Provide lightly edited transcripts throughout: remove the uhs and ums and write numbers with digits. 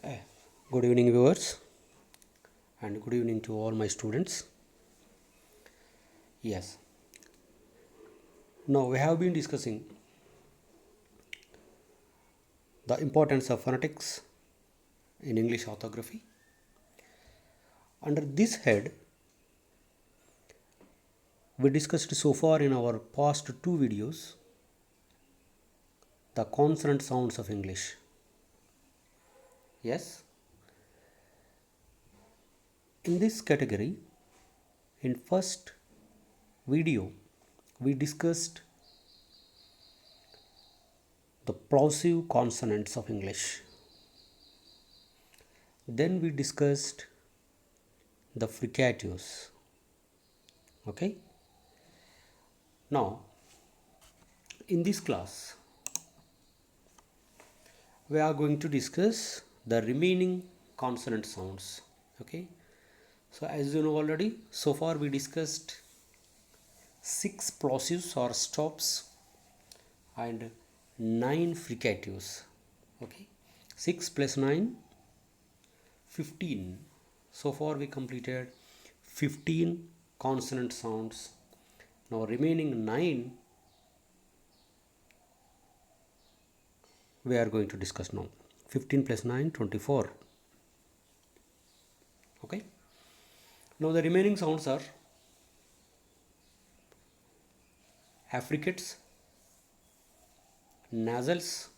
Eh, Good evening, viewers, and good evening to all my students. Yes, now we have been discussing the importance of phonetics in English orthography. Under this head, we discussed so far in our past two videos the consonant sounds of English. Yes, in this category, in first video, we discussed the plosive consonants of English. Then we discussed the fricatives. Okay. Now, in this class, we are going to discuss the remaining consonant sounds. Okay. So, as you know already, so far we discussed 6 plosives or stops and 9 fricatives. Okay. 6 plus 9, 15. So far we completed 15 consonant sounds. Now remaining 9 we are going to discuss now. 15 plus 9, 24. Okay. Now the remaining sounds are affricates, nasals,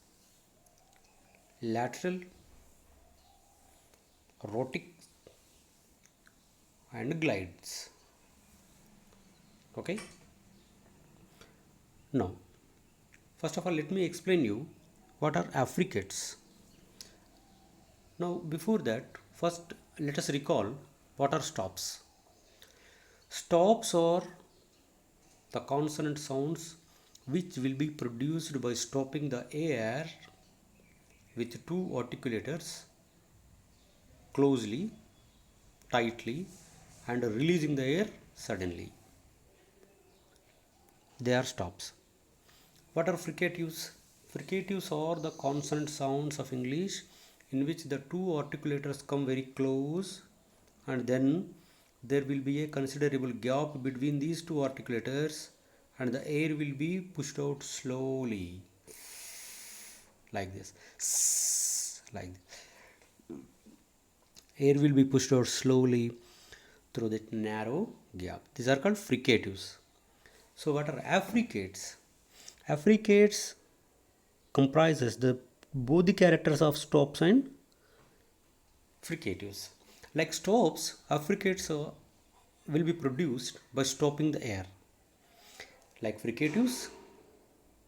lateral, rhotic, and glides. Okay. Now, first of all, let me explain you what are affricates. Now, before that, first let us recall what are stops. Stops are the consonant sounds which will be produced by stopping the air with two articulators closely, tightly, and releasing the air suddenly. They are stops. What are fricatives? Fricatives are the consonant sounds of English in which the two articulators come very close and then there will be a considerable gap between these two articulators and the air will be pushed out slowly like this. Like this. Air will be pushed out slowly through that narrow gap. These are called fricatives. So what are affricates? Affricates comprises the both the characters of stops and fricatives. Like stops, affricates will be produced by stopping the air. Like fricatives,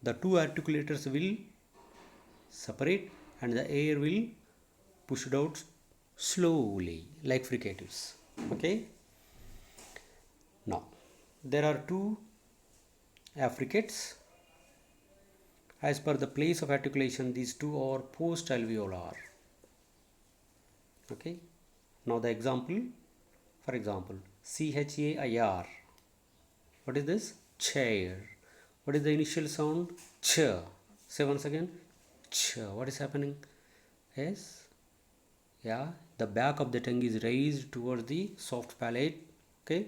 the two articulators will separate and the air will push it out slowly like fricatives. Okay. Now, there are two affricates. As per the place of articulation, these two are post-alveolar. Okay. Now the example, for example, CHAIR. What is this? Chair. What is the initial sound? Ch. Say once again. Ch. What is happening? Yes. Yeah. The back of the tongue is raised towards the soft palate. Okay.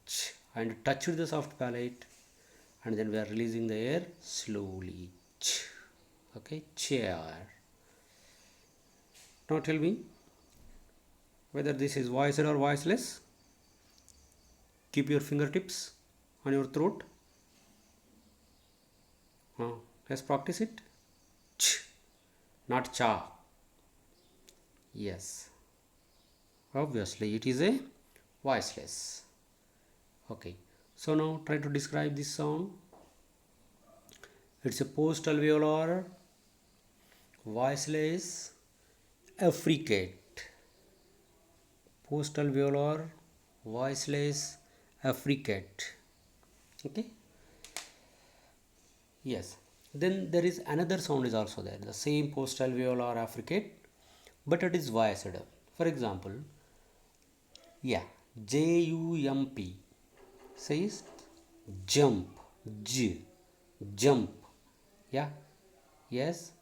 Ch. And touch the soft palate. And then we are releasing the air slowly. Ch. Okay. Chair. Now tell me whether this is voiced or voiceless. Keep your fingertips on your throat. Let's practice it. Ch, not cha. Yes. Obviously, it is a voiceless. Okay. So now try to describe this sound. It's a post-alveolar, voiceless, affricate. Post-alveolar, voiceless, affricate. Okay. Yes. Then there is another sound is also there. The same post-alveolar affricate, but it is voiced. For example, yeah, JUMP says jump, j, jump. Yeah. Yes.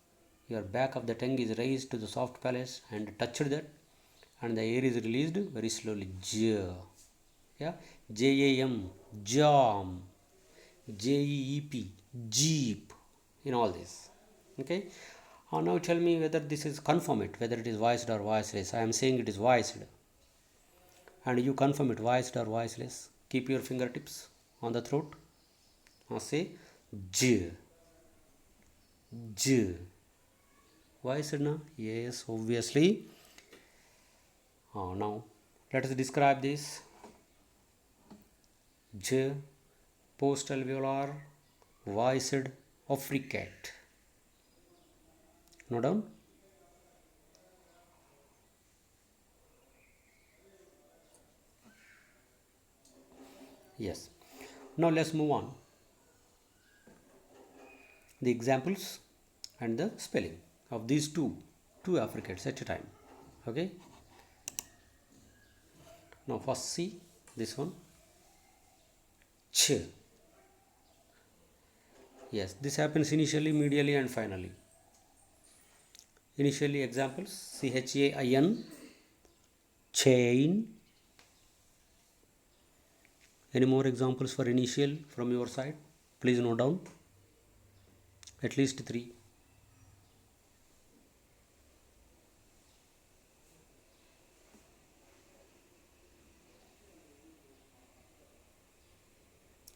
your back of the tongue is raised to the soft palate and touched that, and the air is released very slowly. J. Yeah, JAM, jam, JEEP, jeep, in all this. Okay. Now tell me whether this is confirm it, whether it is voiced or voiceless. I am saying it is voiced, and you confirm it, voiced or voiceless. Keep your fingertips on the throat. Now say J, J. Voiced na? Yes, obviously. Now let us describe this. J, post-alveolar, voiced affricate. Note down. Yes. Now let's move on. The examples and the spelling of these two affricates at a time. Okay. Now first see this one. Ch. Yes, this happens initially, medially, and finally. Initially, examples: CHAIN, chain. Any more examples for initial from your side? Please note down. At least 3.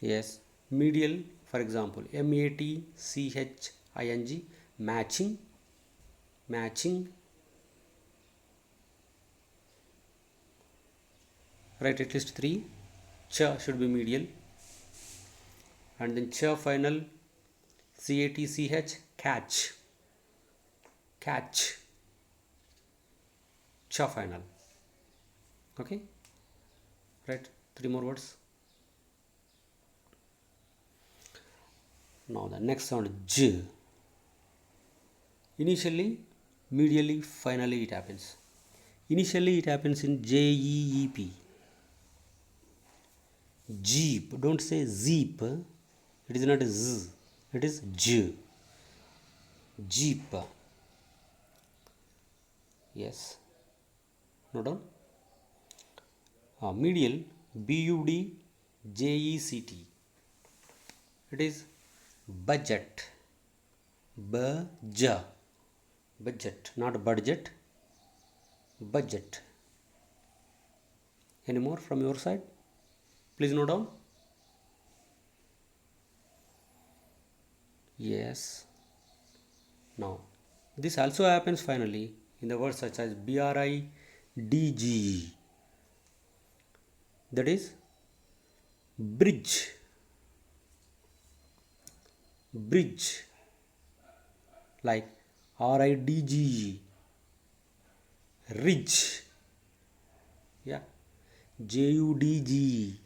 Yes, medial, for example, MATCHING, matching, matching. Right, at least 3. Ch should be medial. And then ch final, CATCH, catch, catch, ch final. Okay, right, 3 more words. Now the next sound, J. Initially, medially, finally it happens. Initially it happens in JEEP. Jeep. Don't say zeep. It is not a z. It is J. Jeep. Yes. Note down. Medial, BUDJECT. It is budget. Budget. Budget, not budget. Budget. Any more from your side? Please note down. Yes. Now, this also happens finally in the words such as BRIDGE. That is bridge. Bridge. Like RIDGE. Ridge. Yeah. JUDGE.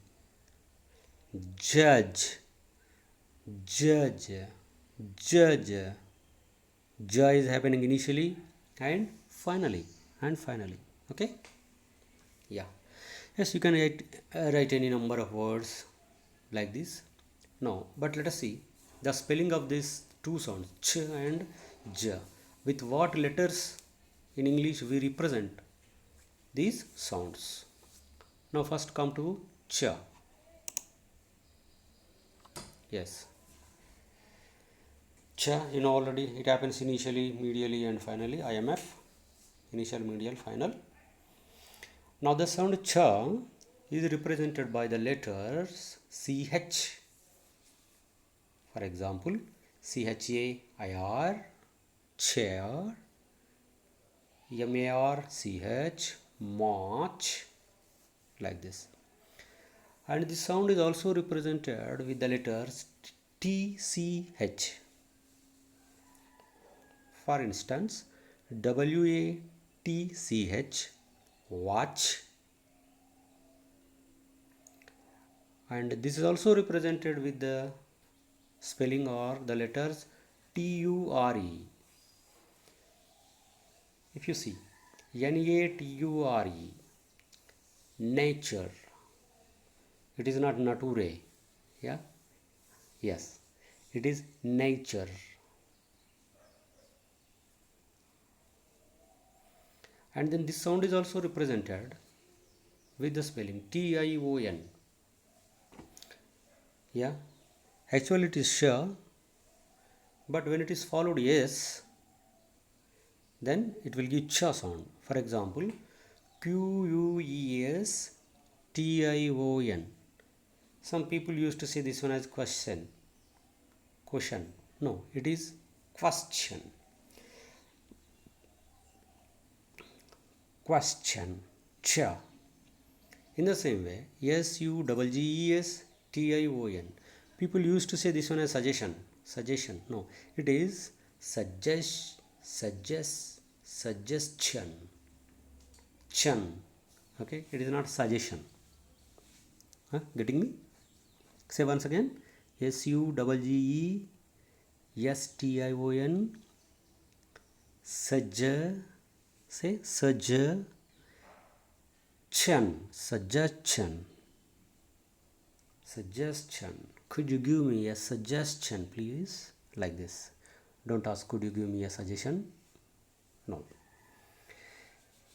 Judge. Judge. Judge. J is happening initially and finally. Okay. Yeah. Yes, you can write any number of words like this. Now, but let us see the spelling of these two sounds, ch and j. With what letters in English we represent these sounds? Now, first come to ch. Yes. Ch, you know already, it happens initially, medially, and finally. IMF, initial, medial, final. Now the sound ch is represented by the letters CH. For example, CHAIR, chair, MARCH, march, like this. And this sound is also represented with the letters TCH. For instance, WATCH, watch, and this is also represented with the spelling or the letters TURE. If you see NATURE, nature, it is not nature. Yeah, yes, it is nature. And then this sound is also represented with the spelling Tion. Yeah, actually it is sh, but when it is followed s, then it will give cha sound. For example, Question. Some people used to say this one as question. No, it is question. Question. Cha. In the same way, Suggestion. People used to say this one as suggestion. Suggestion. No, it is suggestion. Chan. Okay, it is not suggestion. Huh? Getting me? Say once again. Suggestion. Say suggestion. Suggestion. Could you give me a suggestion, please? Like this. Don't ask, could you give me a suggestion? No.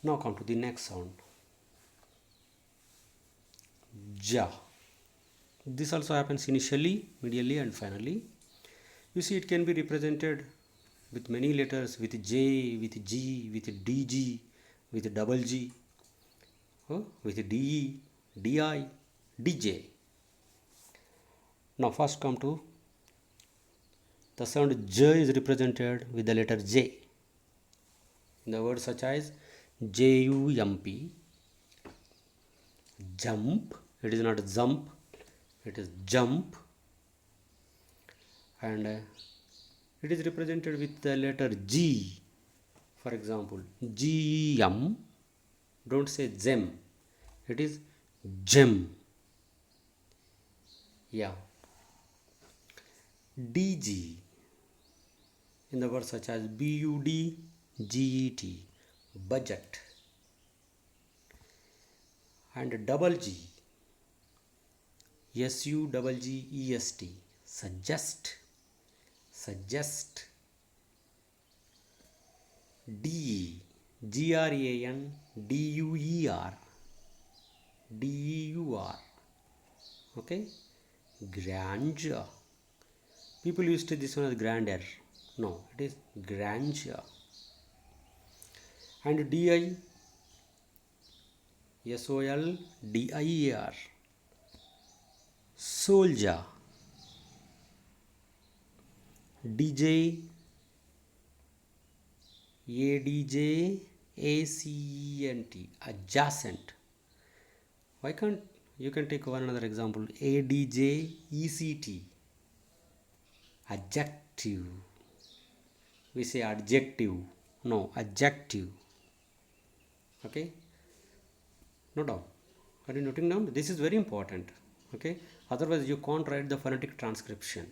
Now come to the next sound. Ja. This also happens initially, medially, and finally. You see, it can be represented with many letters, with J, with G, with DG, with double G, with DE, DI, DJ. Now first come to the sound J is represented with the letter J. In the words such as JUMP, jump, it is not jump, it is jump, and it is represented with the letter G. For example, GEM, don't say gem, it is gem. Yeah. DG, in the words such as BUDGET, budget, and double G, SUGGEST, suggest, DE, GRANDUER, okay, grandeur. People used to this one as grandeur. No, it is grandeur. And DI, SOLDIER, soldier. DJ, ADJACENT, adjacent. Why can't you can take one another example? ADJECT, adjective. We say adjective. No, adjective. Okay, note down. Are you noting down? This is very important. Okay, otherwise you can't write the phonetic transcription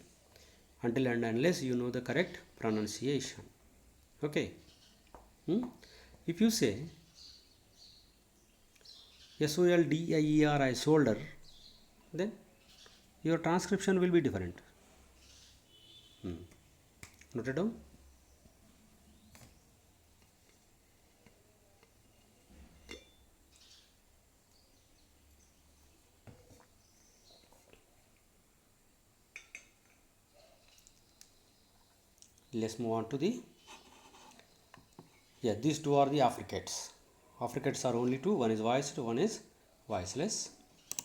until and unless you know the correct pronunciation. Okay. If you say SOLDIER, solder, then your transcription will be different. Note it down. Let's move on to the these two are the affricates. Affricates are only two, one is voiced, one is voiceless.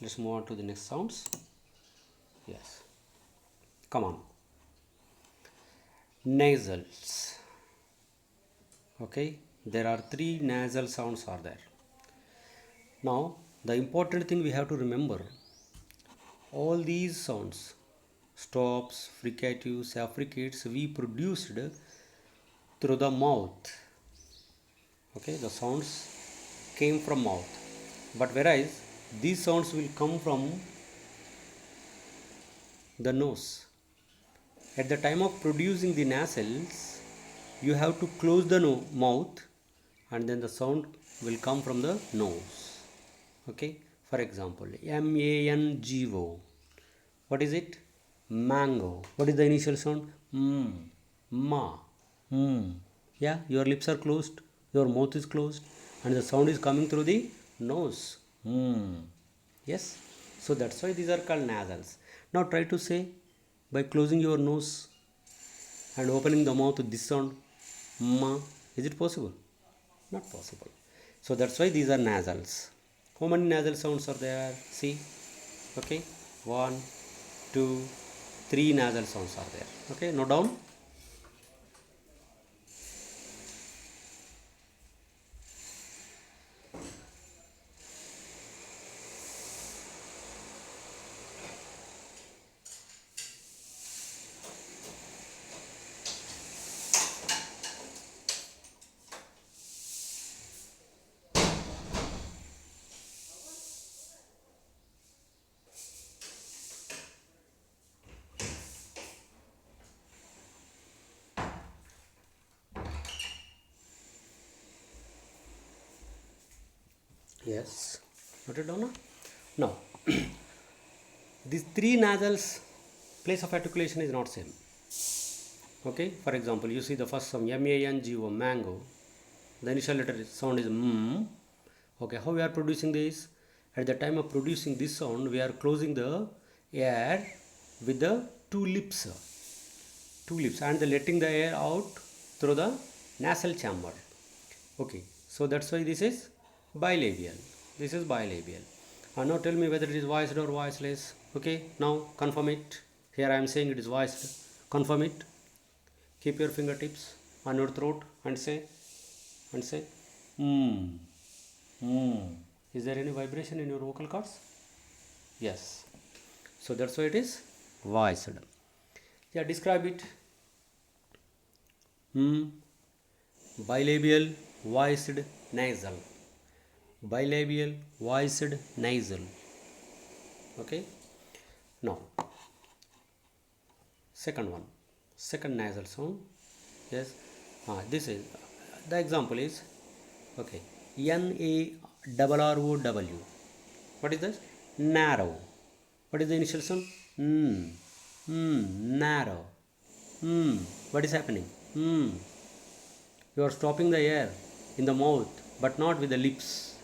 Let's move on to the next sounds. Yes, come on. Nasals. Okay, there are three nasal sounds are there. Now the important thing we have to remember, all these sounds, stops, fricatives, affricates, we produced through the mouth. Okay, the sounds came from mouth, but whereas these sounds will come from the nose. At the time of producing the nasals, you have to close the mouth, and then the sound will come from the nose. Okay, for example, MANGO. What is it? Mango. What is the initial sound? Ma. Yeah, your lips are closed, your mouth is closed, and the sound is coming through the nose. Yes, so that's why these are called nasals. Now try to say by closing your nose and opening the mouth with this sound, ma. Is it possible? Not possible. So that's why these are nasals. How many nasal sounds are there? See, okay, one, two, three nasal sounds are there. Okay, note down. Yes, note it down now. Now, these three nasals place of articulation is not same. Okay, for example, you see the first sound mango, mango. The initial letter sound is mm. Okay, how we are producing this? At the time of producing this sound, we are closing the air with the two lips, and letting the air out through the nasal chamber. Okay, so that's why this is bilabial. This is bilabial. Now tell me whether it is voiced or voiceless. Okay, now confirm it. Here I am saying it is voiced. Confirm it. Keep your fingertips on your throat and say, hmm, hmm. Is there any vibration in your vocal cords? Yes. So that's why it is voiced. Yeah, describe it. Bilabial, voiced, nasal. Bilabial, voiced, nasal. Okay. Now, second one. Second nasal sound. Yes. This is the example is okay. NARROW. What is this? Narrow. What is the initial sound? Narrow. What is happening? You are stopping the air in the mouth, but not with the lips,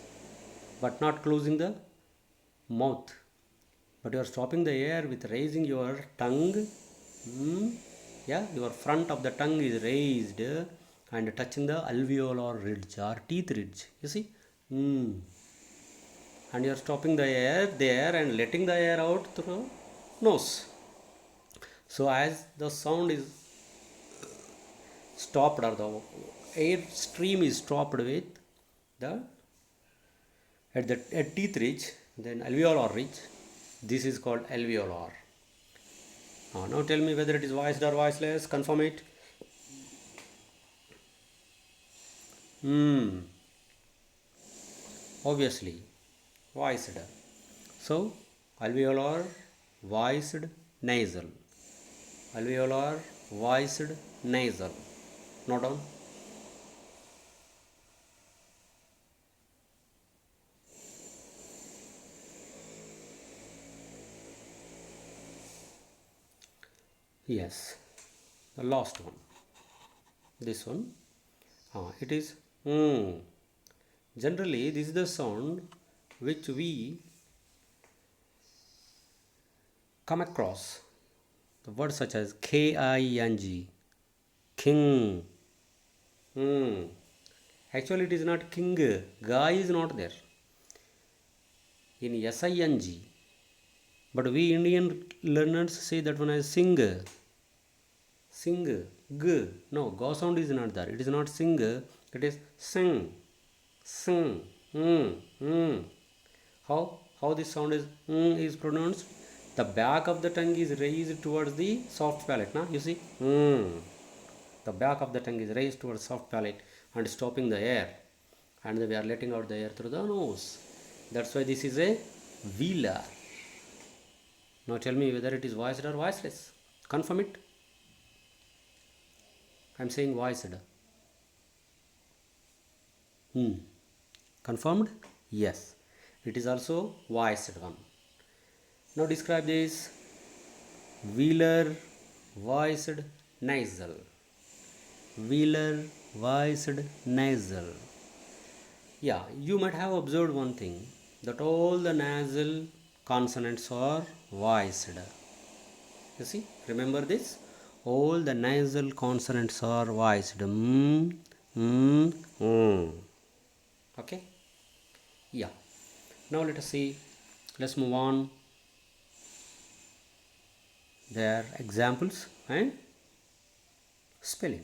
but not closing the mouth. But you are stopping the air with raising your tongue. Yeah, your front of the tongue is raised and touching the alveolar ridge or teeth ridge. You see? And you are stopping the air there and letting the air out through nose. So as the sound is stopped or the air stream is stopped with the at teeth ridge, then alveolar ridge, this is called alveolar. Now tell me whether it is voiced or voiceless. Confirm it. Obviously voiced. So alveolar, voiced, nasal. Alveolar, voiced, nasal. Note down. Yes, the last one. This one. It is Generally, this is the sound which we come across. The words such as King, king. Actually, it is not king. Guy is not there. In SING. But we Indian learners say that one as sing. Sing. G. No, go sound is not there. It is not sing. It is sing. Sing. How this sound is pronounced? The back of the tongue is raised towards the soft palate. Na? You see? The back of the tongue is raised towards soft palate and stopping the air. And we are letting out the air through the nose. That's why this is a velar. Now tell me whether it is voiced or voiceless. Confirm it. I am saying voiced. Confirmed? Yes. It is also voiced one. Now describe this. Velar, voiced, nasal. Velar, voiced, nasal. Yeah, you might have observed one thing, that all the nasal consonants are voiced. You see, remember this? All the nasal consonants are voiced. Okay? Yeah. Now let us see. Let's move on. Their examples and spelling.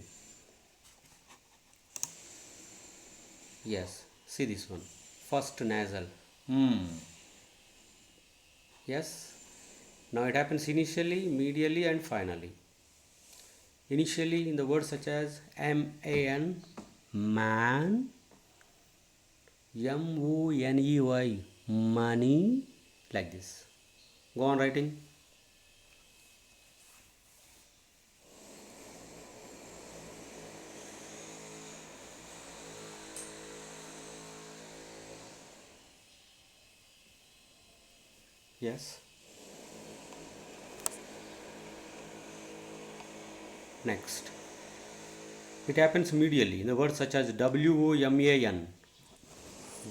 Yes, see this one. First nasal. Yes. Now it happens initially, medially, and finally. Initially, in the words such as man, man, money, money, like this. Go on writing. Yes. Next. It happens medially in the words such as woman,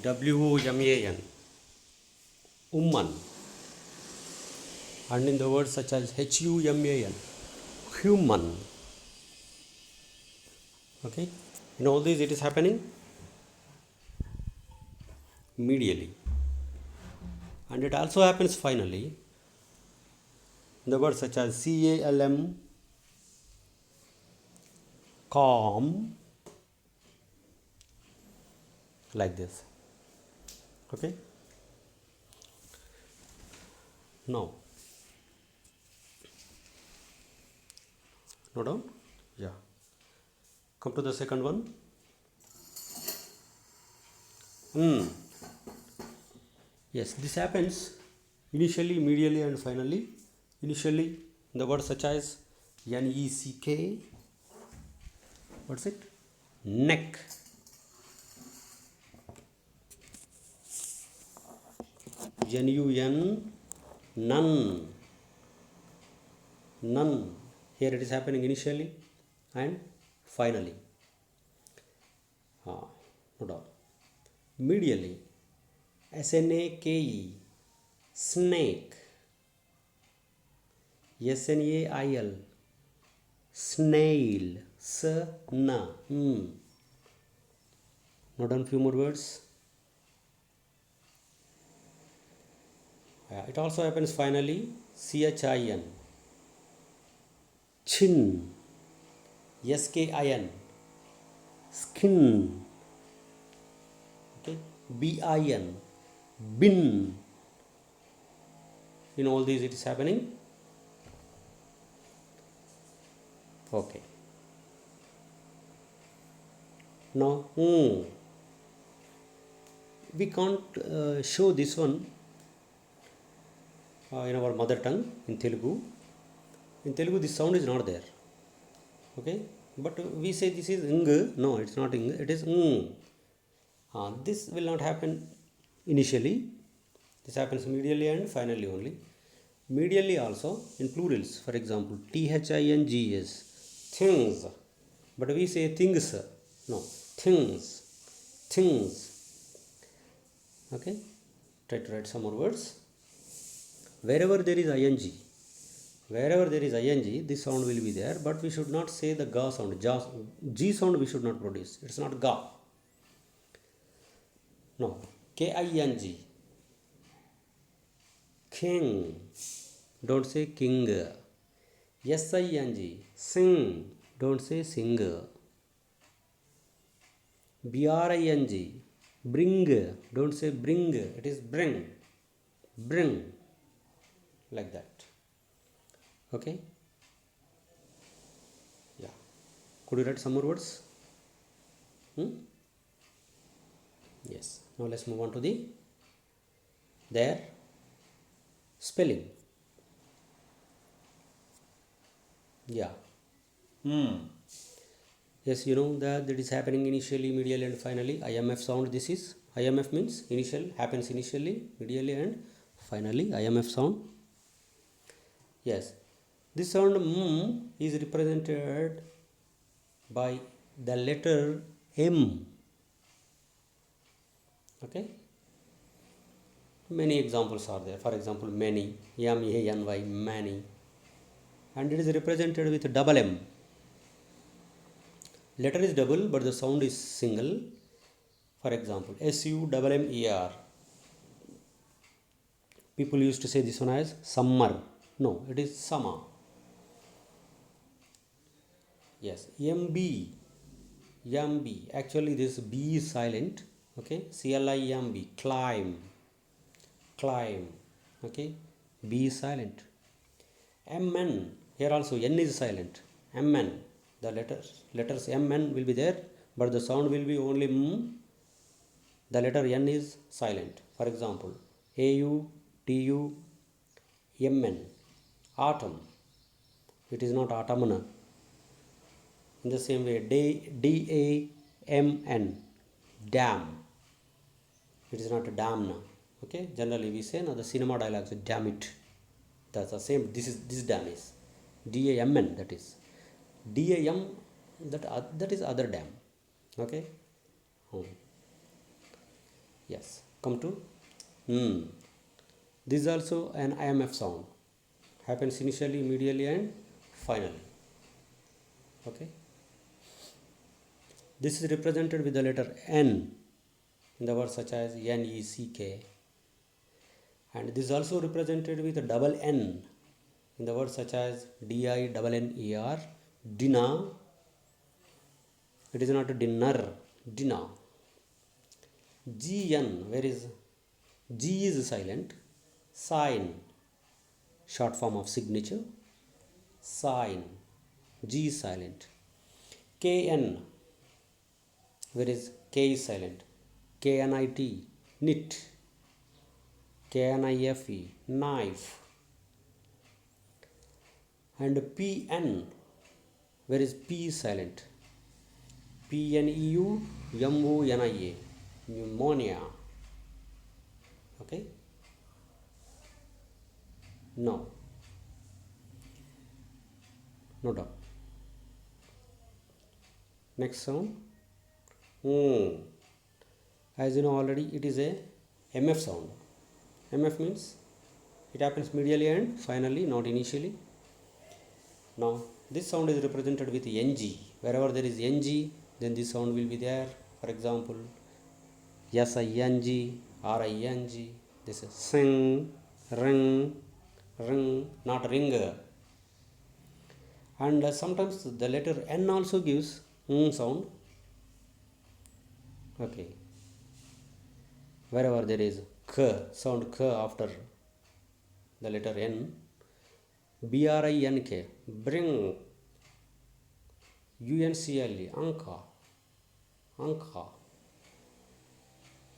woman, woman, and in the words such as human, human. Okay. In all these, it is happening medially, and it also happens finally in the words such as calm, calm, like this. Okay. Now, note down. Yeah. Come to the second one. Yes, this happens initially, medially, and finally. Initially, the words such as neck. What's it? Neck. Nun, none. None. Here it is happening initially and finally. No doubt. Medially, snake, snake, snail, snail, sna. Note down few more words. It also happens finally, chin, chin, skin, skin. Okay, bin, bin. In all these, it is happening. Okay. Now, we can't show this one in our mother tongue, in Telugu. In Telugu, this sound is not there. Okay, but we say this is ing. No, it's not ing. It is this will not happen initially. This happens medially and finally only. Medially also in plurals. For example, things, things. But we say things. No, things, things. Okay, try to write some more words. Wherever there is ing, this sound will be there, but we should not say the ga sound. G sound we should not produce. It's not ga. No, king, king. Don't say king. Sing, sing. Don't say singer. Bring, bring. Don't say bring. It is bring, bring. Like that. Okay. Yeah. Could you write some more words? Yes. Now let's move on to their spelling. Yeah. Yes, you know that is happening initially, medially, and finally. IMF sound. This is IMF means initial, happens initially, medially, and finally. IMF sound. Yes, this sound is represented by the letter M. Okay, many examples are there. For example, many, M-A-N-Y, many, and it is represented with double M. Letter is double but the sound is single. For example, S-U-M-M-E-R. People used to say this one as summer. No, it is summer. Yes, MB, MB, actually this B is silent. Okay, CLIMB, climb, climb. Okay, B is silent. MN, here also N is silent. MN, the letters MN will be there but the sound will be only M. The letter N is silent. For example, AUTUMN, autumn. It is not autumn. In the same way, DAMN, dam. It is not a dam. Okay, generally we say now the cinema dialogues, damn it. That's the same. This dam is DAMN, that is DAM, that is other dam. Okay. Yes, come to this is also an IMF sound, happens initially, medially and finally. Okay, this is represented with the letter N in the words such as NECK, and this is also represented with a double N in the words such as DINNER, dinner. It is not a dinner, dinner. GN, where is G is silent, sign, short form of signature, sign, G is silent. KN, where is K is silent, KNIT, knit, KNIFE, knife. And PN, where is P is silent, PNEUMONIA, pneumonia. Okay, now no doubt. Next sound, as you know already, it is a MF sound. MF means it happens medially and finally, not initially. Now this sound is represented with NG. Wherever there is NG, then this sound will be there. For example, SING, RING. This is sing, ring, ring, not ringer. And sometimes the letter N also gives sound. Okay, wherever there is k, sound k after the letter N. BRINK, bring. UNCLE, anka, anka.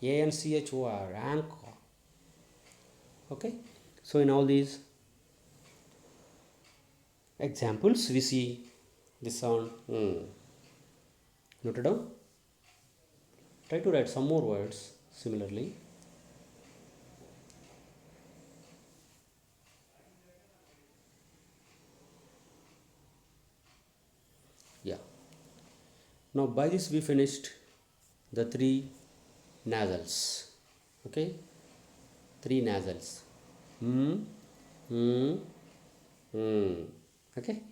ANCHOR, anka. Okay, so in all these examples we see this sound. Noted down. Try to write some more words similarly. Yeah, now by this we finished the three nasals. Okay, three nasals. Okay,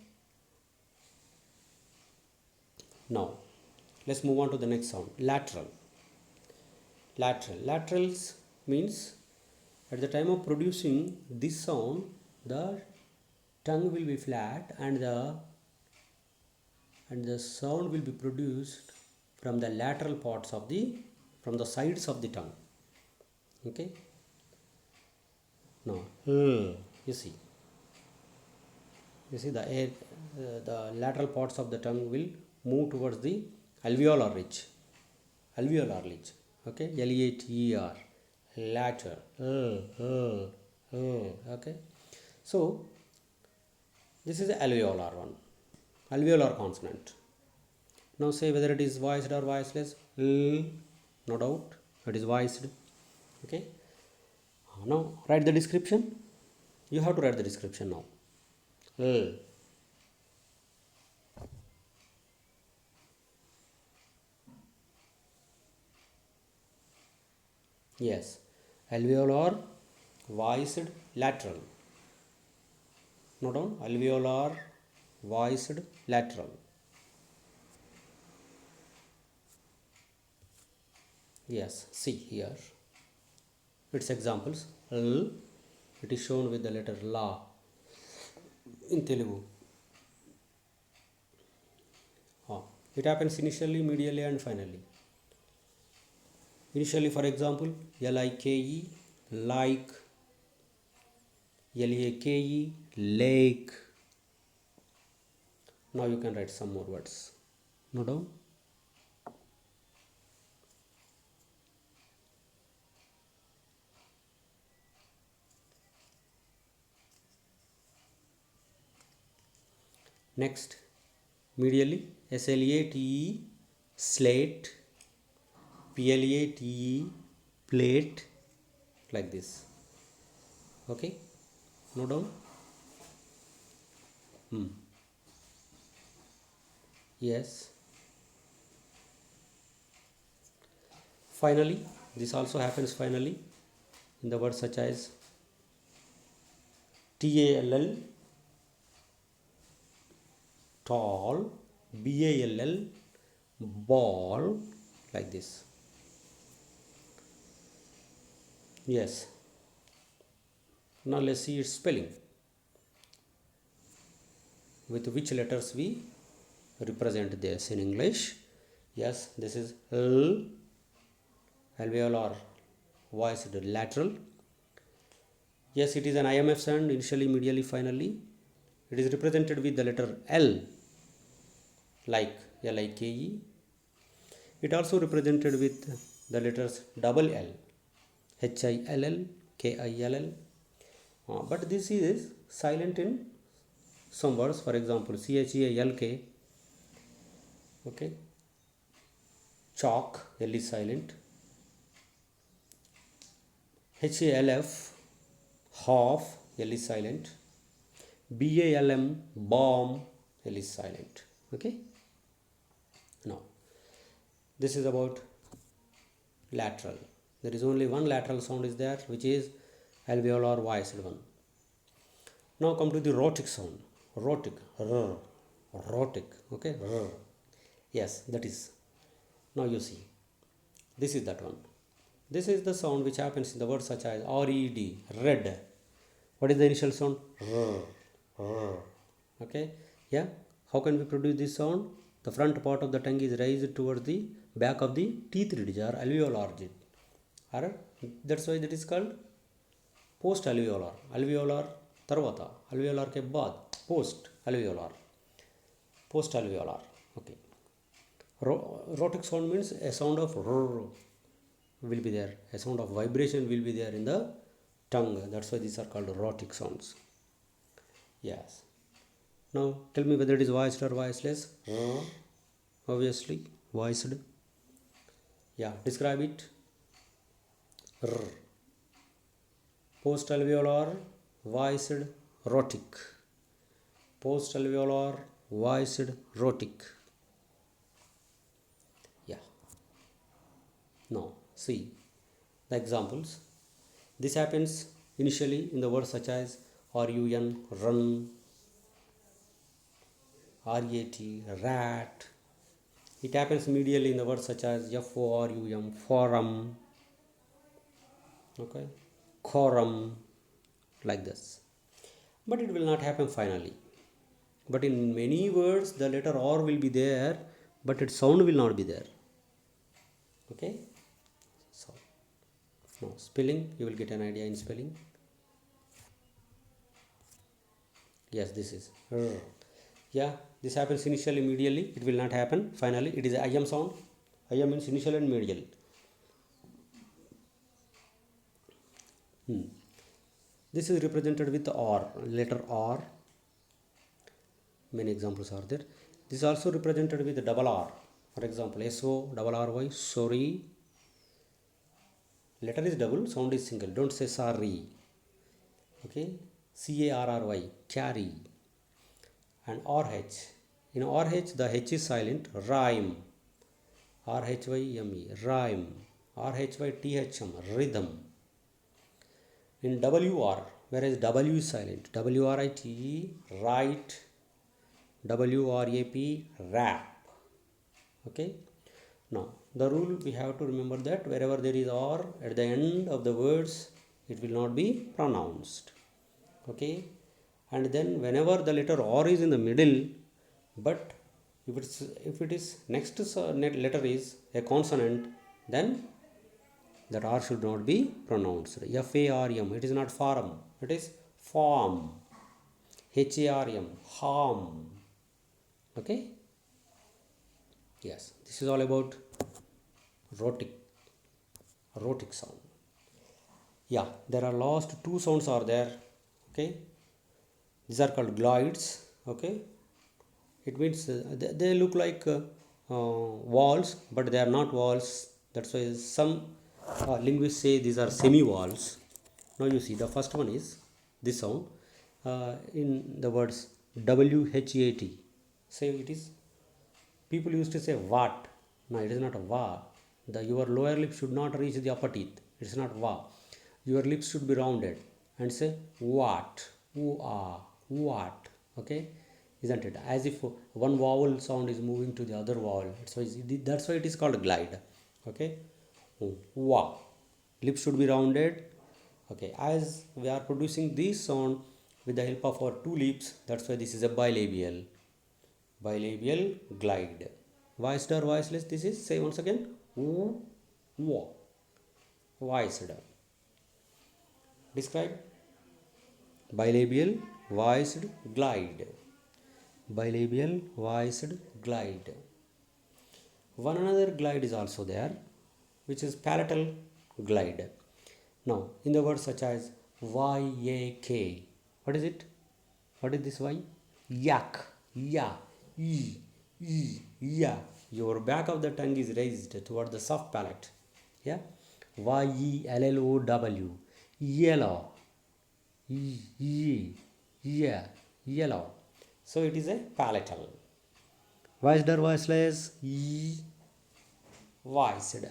now let's move on to the next sound, lateral. Laterals means at the time of producing this sound, the tongue will be flat and the sound will be produced from the lateral parts of from the sides of the tongue. Okay, now you see the air, the lateral parts of the tongue will move towards the alveolar ridge. Okay, LATER, later. Okay, so this is the alveolar one, alveolar consonant. Now say whether it is voiced or voiceless. No doubt it is voiced. Okay, now write the description. You have to write the description now. Yes, alveolar voiced lateral. Note down alveolar voiced lateral. Yes, see here its examples. L, it is shown with the letter La in Telugu. It happens initially, medially, and finally. Initially, for example, Like, like, Lake, lake. Now you can write some more words. Note down. Next, medially, Slate, slate, plate, plate, like this. Okay, note down. Yes. Finally, this also happens finally in the words such as tall, tall, ball, ball, like this. Yes. Now let's see its spelling. With which letters we represent this in English? Yes, this is L, alveolar voiced lateral. Yes, it is an IMF sound initially, medially, finally. It is represented with the letter L, like Like. It also represented with the letters double L, Hill, Kill. But this is silent in some words. For example, Chalk. Okay, chalk, L is silent. HALF, half, L is silent. BALM, bomb, L is silent. Okay. Now, this is about lateral. There is only one lateral sound is there, which is alveolar voiced one. Now come to the rhotic sound. Rhotic, r, rhotic. Okay, r. Yes, that is. Now you see, this is that one. This is the sound which happens in the words such as red, red. What is the initial sound? R, r. Okay, yeah. How can we produce this sound? The front part of the tongue is raised towards the back of the teeth ridge or alveolar ridge. Alright, that's why that is called post alveolar. Alveolar tarvata, alveolar ke baad, post alveolar, post alveolar. Okay. Rhotic sound means a sound of r will be there, a sound of vibration will be there in the tongue. That's why these are called rhotic sounds. Yes. Now tell me whether it is voiced or voiceless. Obviously voiced. Yeah, describe it. R. Post alveolar voiced rhotic. Post alveolar voiced rhotic. Yeah. Now see the examples. This happens initially in the words such as run, run, rat, rat. It happens medially in the words such as forum, forum, okay, quorum, like this. But it will not happen finally. But in many words, the letter R will be there, but its sound will not be there. Okay. So now spelling, you will get an idea in spelling. Yes, this is. Yeah, this happens initially, medially. It will not happen finally. It is a IM sound. IM means initial and medial. This is represented with R, letter R. Many examples are there. This is also represented with double R. For example, SO, double RY, sorry. Letter is double, sound is single. Don't say sorry. Okay. CARRY, carry. And RH. In RH, the H is silent. Rhyme. RHYME, rhyme. RHYTHM, rhythm. In WR, whereas W is silent. WRITE, right. WRAP, rap. Okay. Now, the rule we have to remember that wherever there is R at the end of the words, it will not be pronounced. Okay. And then whenever the letter R is in the middle, but if it is next letter is a consonant, then that R should not be pronounced. FARM, it is not farm, it is farm. HARM, harm. Okay. Yes, this is all about rhotic sound. Yeah, there are last two sounds are there. Okay, these are called gloids. Okay, it means they look like walls, but they are not walls. That's why some linguists say these are semi-walls. Now you see the first one is this sound in the words WHAT. Say it is. People used to say what. No, it is not a va. Your lower lip should not reach the upper teeth. It is not va. Your lips should be rounded and say what, what. Okay, isn't it? As if one vowel sound is moving to the other vowel. That's why it is called glide. Okay, wa. Lips should be rounded. Okay, as we are producing this sound with the help of our two lips, that's why this is a bilabial. Bilabial glide. Voiced or voiceless, this is, say once again, oo, wa. Voiced. Describe. Bilabial voiced glide. Bilabial voiced glide. One another glide is also there, which is palatal glide. Now, in the words such as yak, what is it? What is this y? Yak, ya, ya. Your back of the tongue is raised toward the soft palate. Yeah, yellow, yellow, yeah, yellow. So it is a palatal. Voiced or voiceless? Voiced.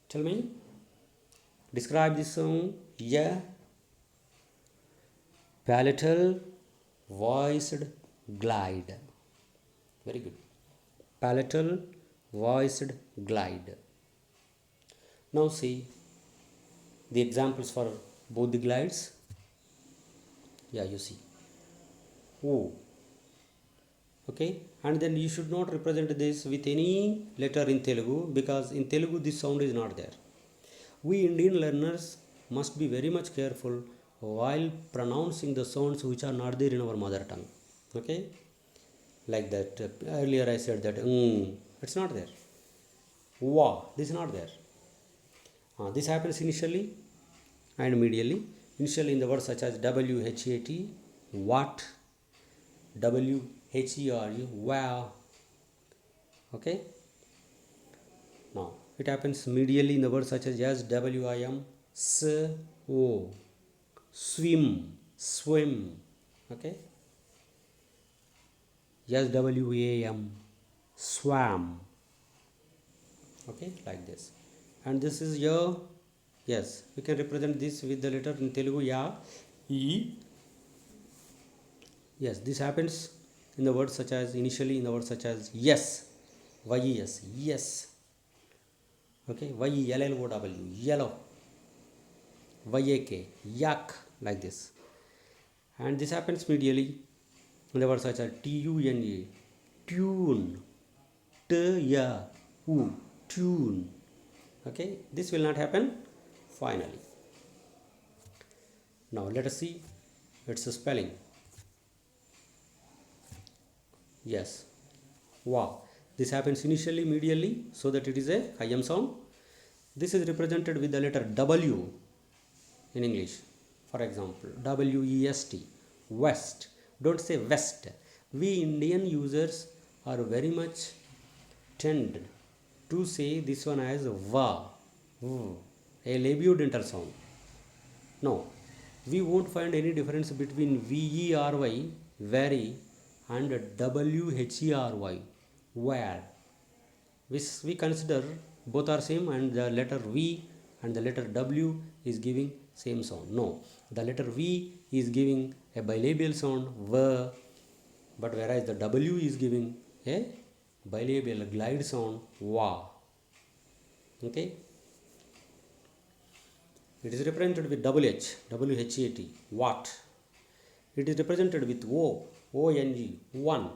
Tell me. Describe this sound. Yeah. Palatal voiced glide. Very good. Palatal voiced glide. Now see the examples for both the glides. Yeah, you see. Oh. Okay, and then you should not represent this with any letter in Telugu, because in Telugu this sound is not there. We Indian learners must be very much careful while pronouncing the sounds which are not there in our mother tongue. Okay, like that earlier I said that it's not there. Wa, this is not there. This happens initially and medially. Initially in the words such as WHAT, what, WHERU, wow. Okay. Now it happens medially in the words such as yes, WIM, SO, swim, swim. Okay. Yes, WAM, swam. Okay, like this. And this is your, yes, we can represent this with the letter in Telugu, ya, e. Yes, this happens in the words such as, initially in the words such as yes, yes, yes. Okay, yellow, yellow, yak, yak, like this. And this happens medially in the words such as tune, tune, tune. Okay, this will not happen finally. Now let us see its spelling. Yes, wow. This happens initially, medially, so that it is a IM sound. This is represented with the letter W in English. For example, WEST, west. Don't say west. We Indian users are very much tend to say this one as va, a labiodental sound. No, we won't find any difference between VERY, very, and WHERY, where. We consider both are same, and the letter V and the letter W is giving same sound. No, the letter V is giving a bilabial sound V, but whereas the W is giving a bilabial glide sound wa. Okay, it is represented with double H, WHAT, watt. It is represented with O, ONG, one.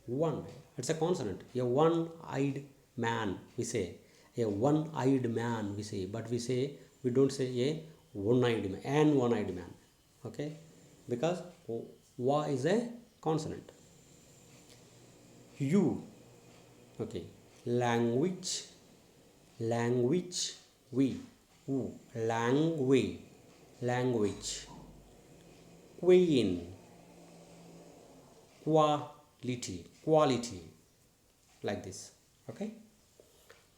One, it's a consonant. A one-eyed man, we say. A one-eyed man, we say. But we don't say a one-eyed man, an one-eyed man. Okay? Because wa is a consonant. U, okay. Language, language, we. U, language, language. Queen, quality, like this. Okay,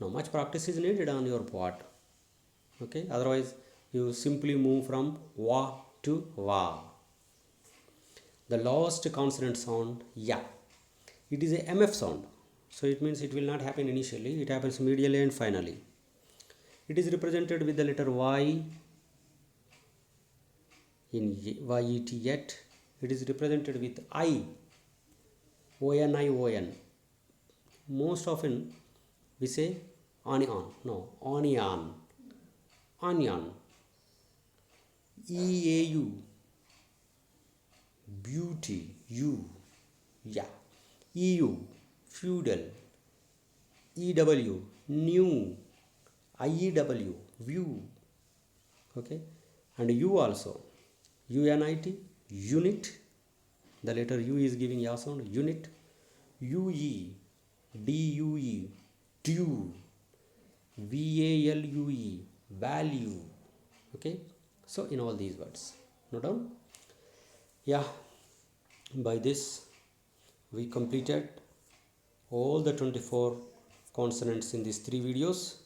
now much practice is needed on your part. Okay, otherwise you simply move from wa to va. The last consonant sound ya, it is a mf sound, so it means it will not happen initially, it happens medially and finally. It is represented with the letter y in yet, yet. It is represented with I, ONION. Most often we say onion, no, onion, onion. EAU, beauty, U, yeah. EU, feudal. EW, new. IEW, view. Okay, and U also. UNIT, unit. The letter U is giving ya sound, unit. UE, DUE, due. VALUE, value. Okay, so in all these words, note down. Yeah, by this we completed all the 24 consonants in these 3 videos.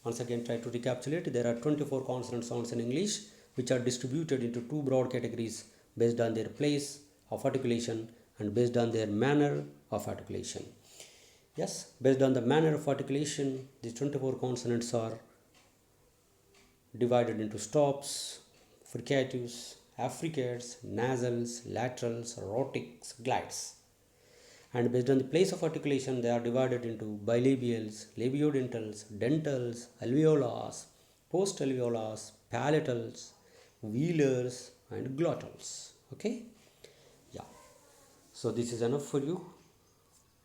Once again, try to recapitulate. There are 24 consonant sounds in English which are distributed into 2 broad categories based on their place of articulation and based on their manner of articulation. Yes, based on the manner of articulation, these 24 consonants are divided into stops, fricatives, affricates, nasals, laterals, rhotics, glides. And based on the place of articulation, they are divided into bilabials, labiodentals, dentals, alveolars, postalveolars, palatals, velars, and glottals. Okay? Yeah. So this is enough for you,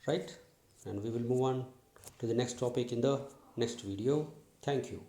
right? And we will move on to the next topic in the next video. Thank you.